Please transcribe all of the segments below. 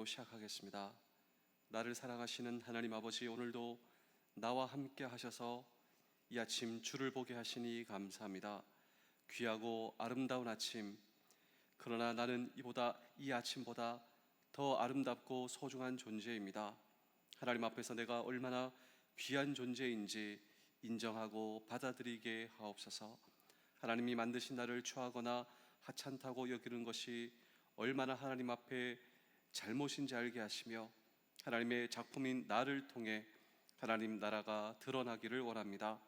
기도로 시작하겠습니다. 나를 사랑하시는 하나님 아버지, 오늘도 나와 함께 하셔서 이 아침 주를 보게 하시니 감사합니다. 귀하고 아름다운 아침, 그러나 나는 이 아침보다 더 아름답고 소중한 존재입니다. 하나님 앞에서 내가 얼마나 귀한 존재인지 인정하고 받아들이게 하옵소서. 하나님이 만드신 나를 추하거나 하찮다고 여기는 것이 얼마나 하나님 앞에 잘못인지 알게 하시며 하나님의 작품인 나를 통해 하나님 나라가 드러나기를 원합니다.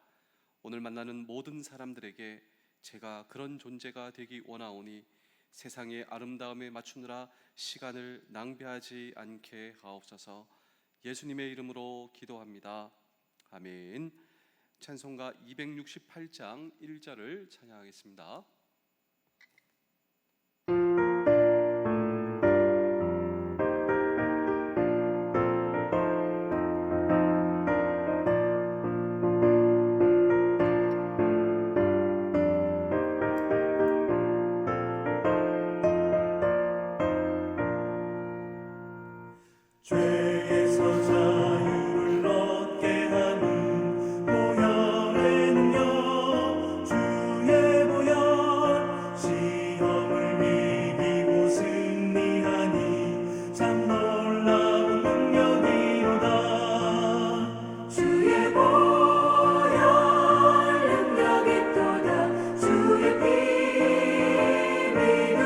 오늘 만나는 모든 사람들에게 제가 그런 존재가 되기 원하오니 세상의 아름다움에 맞추느라 시간을 낭비하지 않게 하옵소서. 예수님의 이름으로 기도합니다. 아멘. 찬송가 268장 1절을 찬양하겠습니다. 죄에서 자유를 얻게 하는 보혈의 능력, 주의 보혈, 시험을 이기고 승리하니 참 놀라운 능력이로다. 주의 보혈 능력이 또다. 주의 피 믿어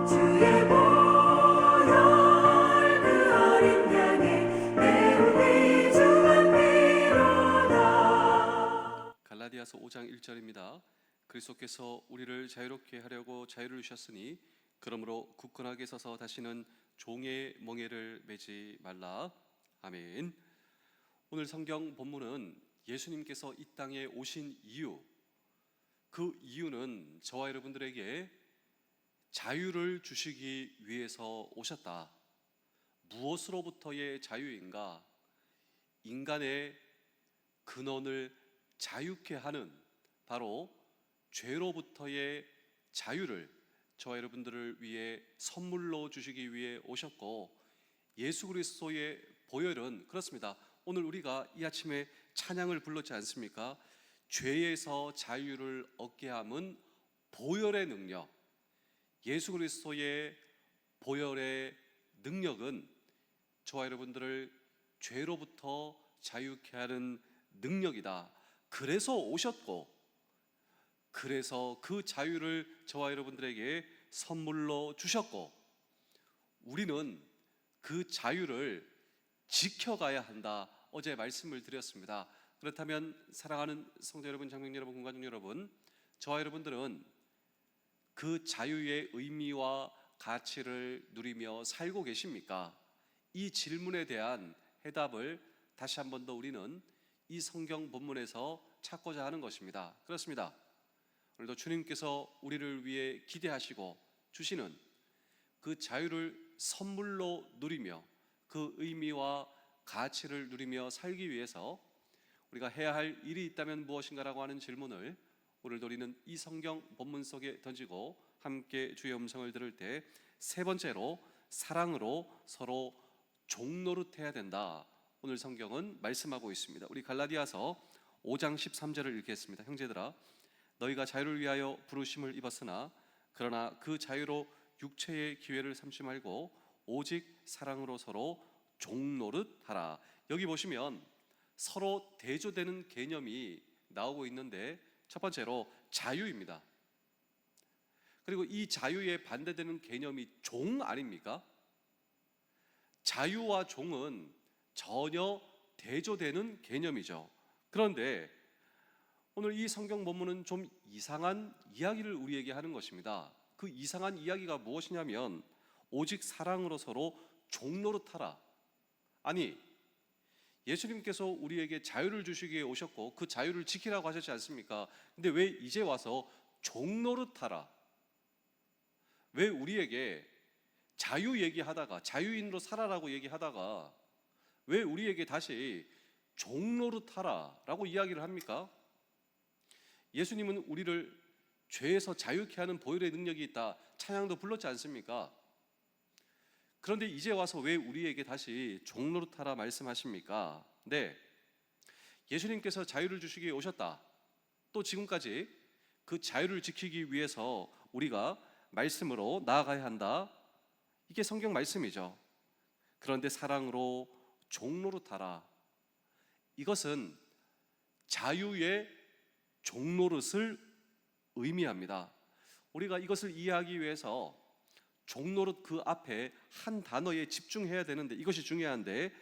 주의 보혈 갈라디아서 5장 1절입니다. 그리스도께서 우리를 자유롭게 하려고 자유를 주셨으니 그러므로 굳건하게 서서 다시는 종의 멍에를 매지 말라. 아멘. 오늘 성경 본문은 예수님께서 이 땅에 오신 이유, 그 이유는 저와 여러분들에게 자유를 주시기 위해서 오셨다. 무엇으로부터의 자유인가? 인간의 근원을 자유케 하는 바로 죄로부터의 자유를 저와 여러분들을 위해 선물로 주시기 위해 오셨고, 예수 그리스도의 보혈은 그렇습니다. 오늘 우리가 이 아침에 찬양을 불렀지 않습니까? 죄에서 자유를 얻게 함은 보혈의 능력, 예수 그리스도의 보혈의 능력은 저와 여러분들을 죄로부터 자유케 하는 능력이다. 그래서 오셨고, 그래서 그 자유를 저와 여러분들에게 선물로 주셨고, 우리는 그 자유를 지켜가야 한다. 어제 말씀을 드렸습니다. 그렇다면 사랑하는 성도 여러분, 장로님 여러분, 군가족 여러분, 저와 여러분들은 그 자유의 의미와 가치를 누리며 살고 계십니까? 이 질문에 대한 해답을 다시 한 번 더 우리는 이 성경 본문에서 찾고자 하는 것입니다. 그렇습니다. 오늘도 주님께서 우리를 위해 기대하시고 주시는 그 자유를 선물로 누리며 그 의미와 가치를 누리며 살기 위해서 우리가 해야 할 일이 있다면 무엇인가라고 하는 질문을 오늘도 우리는 이 성경 본문 속에 던지고 함께 주의 음성을 들을 때, 세 번째로 사랑으로 서로 종노릇해야 된다. 오늘 성경은 말씀하고 있습니다. 우리 갈라디아서 5장 13절을 읽겠습니다. 형제들아, 너희가 자유를 위하여 부르심을 입었으나 그러나 그 자유로 육체의 기회를 삼지 말고 오직 사랑으로 서로 종노릇하라. 여기 보시면 서로 대조되는 개념이 나오고 있는데, 첫 번째로 자유입니다. 그리고 이 자유에 반대되는 개념이 종 아닙니까? 자유와 종은 전혀 대조되는 개념이죠. 그런데 오늘 이 성경 본문은 좀 이상한 이야기를 우리에게 하는 것입니다. 그 이상한 이야기가 무엇이냐면 오직 사랑으로 서로 종노릇하라. 아니, 예수님께서 우리에게 자유를 주시기 위해 오셨고 그 자유를 지키라고 하셨지 않습니까? 근데 왜 이제 와서 종노릇하라? 왜 우리에게 자유 얘기하다가 자유인으로 살아라고 얘기하다가 왜 우리에게 다시 종노릇하라라고 이야기를 합니까? 예수님은 우리를 죄에서 자유케 하는 보혈의 능력이 있다, 찬양도 불렀지 않습니까? 그런데 이제 와서 왜 우리에게 다시 종노릇하라 말씀하십니까? 네, 예수님께서 자유를 주시기 위해 오셨다. 또 지금까지 그 자유를 지키기 위해서 우리가 말씀으로 나아가야 한다. 이게 성경 말씀이죠. 그런데 사랑으로 종노릇하라. 이것은 자유의 종노릇을 의미합니다. 우리가 이것을 이해하기 위해서 종노릇 그 앞에 한 단어에 집중해야 되는데, 이것이 중요한데,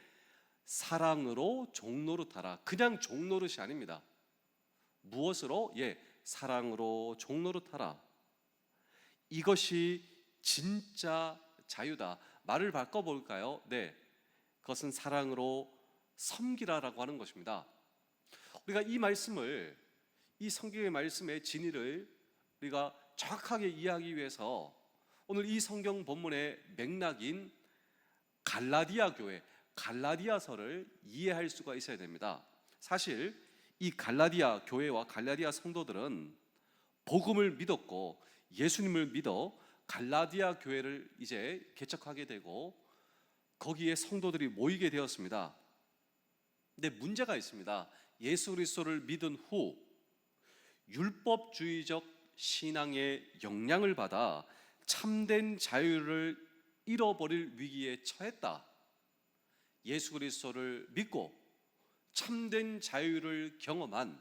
사랑으로 종노릇하라. 그냥 종노릇이 아닙니다. 무엇으로? 사랑으로 종노릇하라. 이것이 진짜 자유다. 말을 바꿔볼까요? 네, 그것은 사랑으로 섬기라라고 하는 것입니다. 우리가 이 말씀을, 이 성경의 말씀의 진리를 우리가 정확하게 이해하기 위해서 오늘 이 성경 본문의 맥락인 갈라디아 교회, 갈라디아서를 이해할 수가 있어야 됩니다. 사실 이 갈라디아 교회와 갈라디아 성도들은 복음을 믿었고 예수님을 믿어 갈라디아 교회를 이제 개척하게 되고 거기에 성도들이 모이게 되었습니다. 근데 문제가 있습니다. 예수 그리스도를 믿은 후 율법주의적 신앙의 영향을 받아 참된 자유를 잃어버릴 위기에 처했다. 예수 그리스도를 믿고 참된 자유를 경험한,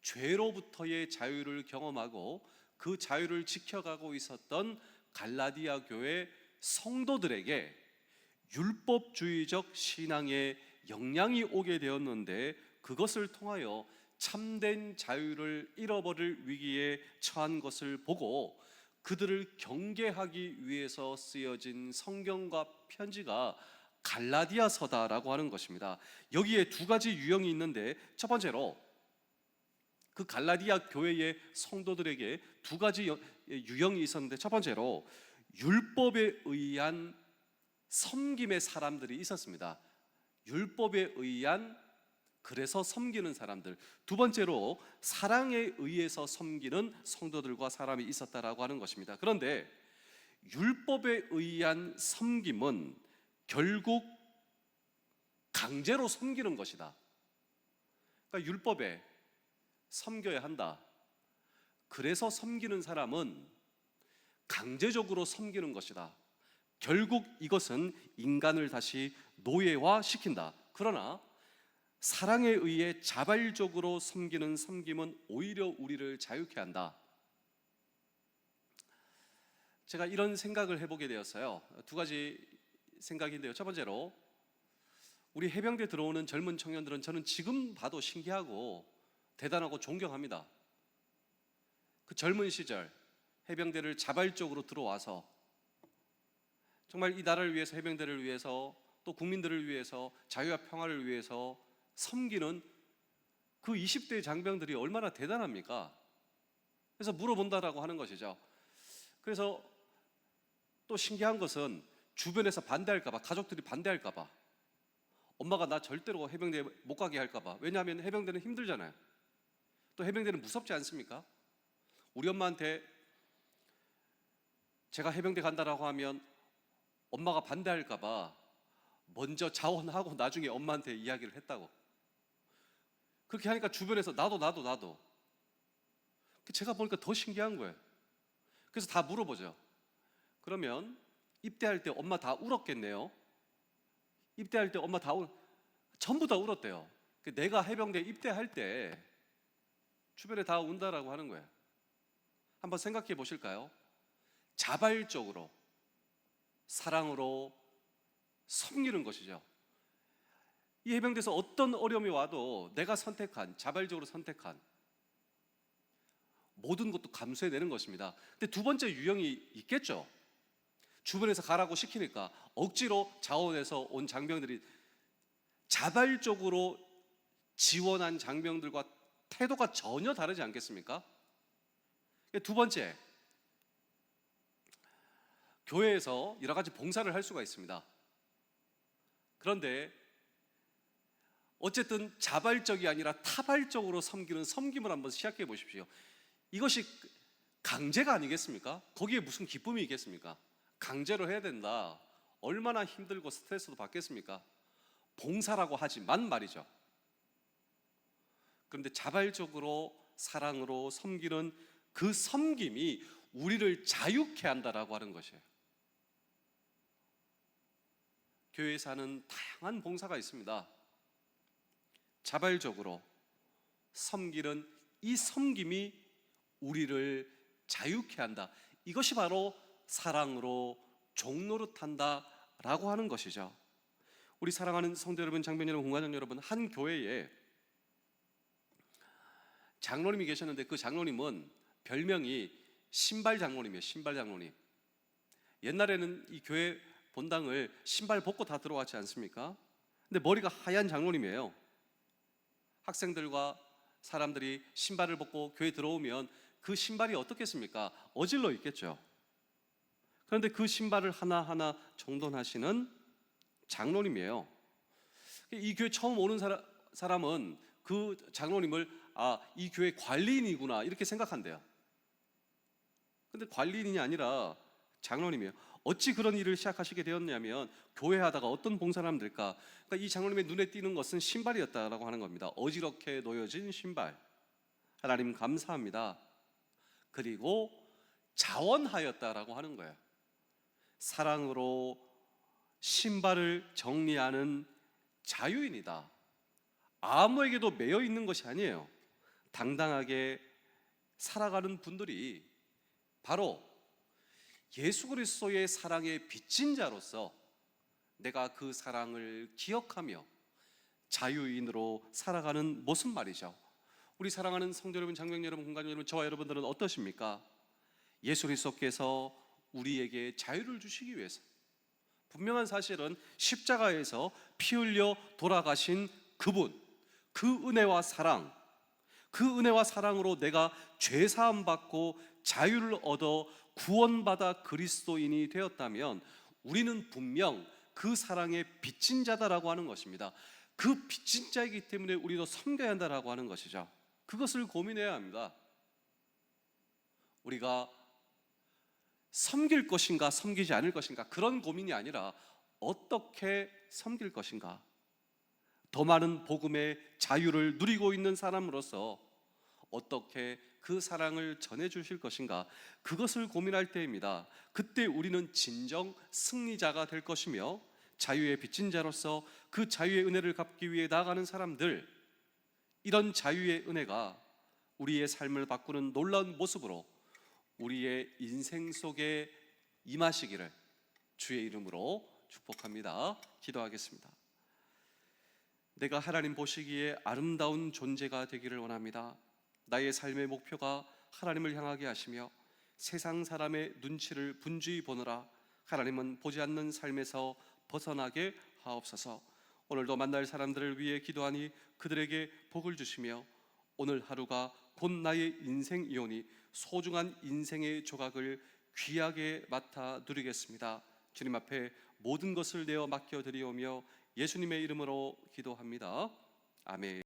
죄로부터의 자유를 경험하고 그 자유를 지켜가고 있었던 갈라디아 교회 성도들에게 율법주의적 신앙의 영향이 오게 되었는데, 그것을 통하여 참된 자유를 잃어버릴 위기에 처한 것을 보고 그들을 경계하기 위해서 쓰여진 성경과 편지가 갈라디아서다라고 하는 것입니다. 여기에 두 가지 유형이 있는데, 첫 번째로 그 갈라디아 교회의 성도들에게 두 가지 유형이 있었는데, 첫 번째로 율법에 의한 섬김의 사람들이 있었습니다. 율법에 의한, 그래서 섬기는 사람들. 두 번째로 사랑에 의해서 섬기는 성도들과 사람이 있었다라고 하는 것입니다. 그런데 율법에 의한 섬김은 결국 강제로 섬기는 것이다. 그러니까 율법에 섬겨야 한다. 그래서 섬기는 사람은 강제적으로 섬기는 것이다. 결국 이것은 인간을 다시 노예화시킨다. 그러나 사랑에 의해 자발적으로 섬기는 섬김은 오히려 우리를 자유케 한다. 제가 이런 생각을 해보게 되었어요. 두 가지 생각인데요. 첫 번째로, 우리 해병대 들어오는 젊은 청년들은 저는 지금 봐도 신기하고 대단하고 존경합니다. 그 젊은 시절 해병대를 자발적으로 들어와서 정말 이 나라를 위해서, 해병대를 위해서, 또 국민들을 위해서, 자유와 평화를 위해서 섬기는 그 20대 장병들이 얼마나 대단합니까? 그래서 물어본다라고 하는 것이죠. 그래서 또 신기한 것은 주변에서 반대할까봐, 가족들이 반대할까봐, 엄마가 나 절대로 해병대 못 가게 할까봐. 왜냐하면 해병대는 힘들잖아요. 또 해병대는 무섭지 않습니까? 우리 엄마한테 제가 해병대 간다라고 하면 엄마가 반대할까봐 먼저 자원하고 나중에 엄마한테 이야기를 했다고. 그렇게 하니까 주변에서 나도 제가 보니까 더 신기한 거예요. 그래서 다 물어보죠. 그러면 입대할 때 엄마 다 울었겠네요. 입대할 때 엄마 전부 다 울었대요. 내가 해병대 입대할 때 주변에 다 운다라고 하는 거예요. 한번 생각해 보실까요? 자발적으로 사랑으로 섬기는 것이죠. 이 해병대에서 어떤 어려움이 와도 내가 선택한, 자발적으로 선택한 모든 것도 감수해내는 것입니다. 근데 두 번째 유형이 있겠죠. 주변에서 가라고 시키니까 억지로 자원해서 온 장병들이 자발적으로 지원한 장병들과 태도가 전혀 다르지 않겠습니까? 두 번째, 교회에서 여러 가지 봉사를 할 수가 있습니다. 그런데 어쨌든 자발적이 아니라 타발적으로 섬기는 섬김을 한번 시작해 보십시오. 이것이 강제가 아니겠습니까? 거기에 무슨 기쁨이 있겠습니까? 강제로 해야 된다. 얼마나 힘들고 스트레스도 받겠습니까? 봉사라고 하지만 말이죠. 그런데 자발적으로 사랑으로 섬기는 그 섬김이 우리를 자유케 한다라고 하는 것이에요. 교회에서 하는 다양한 봉사가 있습니다. 자발적으로 섬기는 이 섬김이 우리를 자유케 한다. 이것이 바로 사랑으로 종노릇한다라고 하는 것이죠. 우리 사랑하는 성도 여러분, 장병 여러분, 공가장 여러분, 한 교회에 장로님이 계셨는데 그 장로님은 별명이 신발 장로님이에요. 신발 장로님. 옛날에는 이 교회 본당을 신발 벗고 다 들어왔지 않습니까? 근데 머리가 하얀 장로님이에요. 학생들과 사람들이 신발을 벗고 교회 들어오면 그 신발이 어떻겠습니까? 어질러 있겠죠. 그런데 그 신발을 하나하나 정돈하시는 장로님이에요. 이 교회 처음 오는 사람은 그 장로님을 이 교회 관리인이구나 이렇게 생각한대요. 근데 관리인이 아니라 장로님이에요. 어찌 그런 일을 시작하시게 되었냐면 교회 하다가 어떤 봉사를 하면 될까? 그러니까 이 장로님의 눈에 띄는 것은 신발이었다라고 하는 겁니다. 어지럽게 놓여진 신발. 하나님 감사합니다. 그리고 자원하였다라고 하는 거예요. 사랑으로 신발을 정리하는 자유인이다. 아무에게도 매여 있는 것이 아니에요. 당당하게 살아가는 분들이 바로 예수 그리스도의 사랑에 빚진 자로서 내가 그 사랑을 기억하며 자유인으로 살아가는 모습 말이죠. 우리 사랑하는 성도 여러분, 장병 여러분, 공간 여러분, 저와 여러분들은 어떠십니까? 예수 그리스도께서 우리에게 자유를 주시기 위해서 분명한 사실은 십자가에서 피 흘려 돌아가신 그분, 그 은혜와 사랑, 그 은혜와 사랑으로 내가 죄 사함 받고 자유를 얻어 구원받아 그리스도인이 되었다면 우리는 분명 그 사랑의 빚진 자다라고 하는 것입니다. 그 빚진 자이기 때문에 우리도 섬겨야 한다라고 하는 것이죠. 그것을 고민해야 합니다. 우리가 섬길 것인가 섬기지 않을 것인가 그런 고민이 아니라 어떻게 섬길 것인가, 더 많은 복음의 자유를 누리고 있는 사람으로서 어떻게 그 사랑을 전해주실 것인가, 그것을 고민할 때입니다. 그때 우리는 진정 승리자가 될 것이며 자유의 빚진 자로서 그 자유의 은혜를 갚기 위해 나아가는 사람들, 이런 자유의 은혜가 우리의 삶을 바꾸는 놀라운 모습으로 우리의 인생 속에 임하시기를 주의 이름으로 축복합니다. 기도하겠습니다. 내가 하나님 보시기에 아름다운 존재가 되기를 원합니다. 나의 삶의 목표가 하나님을 향하게 하시며 세상 사람의 눈치를 분주히 보느라 하나님은 보지 않는 삶에서 벗어나게 하옵소서. 오늘도 만날 사람들을 위해 기도하니 그들에게 복을 주시며 오늘 하루가 곧 나의 인생이오니 소중한 인생의 조각을 귀하게 맡아 누리겠습니다. 주님 앞에 모든 것을 내어 맡겨드리오며 예수님의 이름으로 기도합니다. 아멘.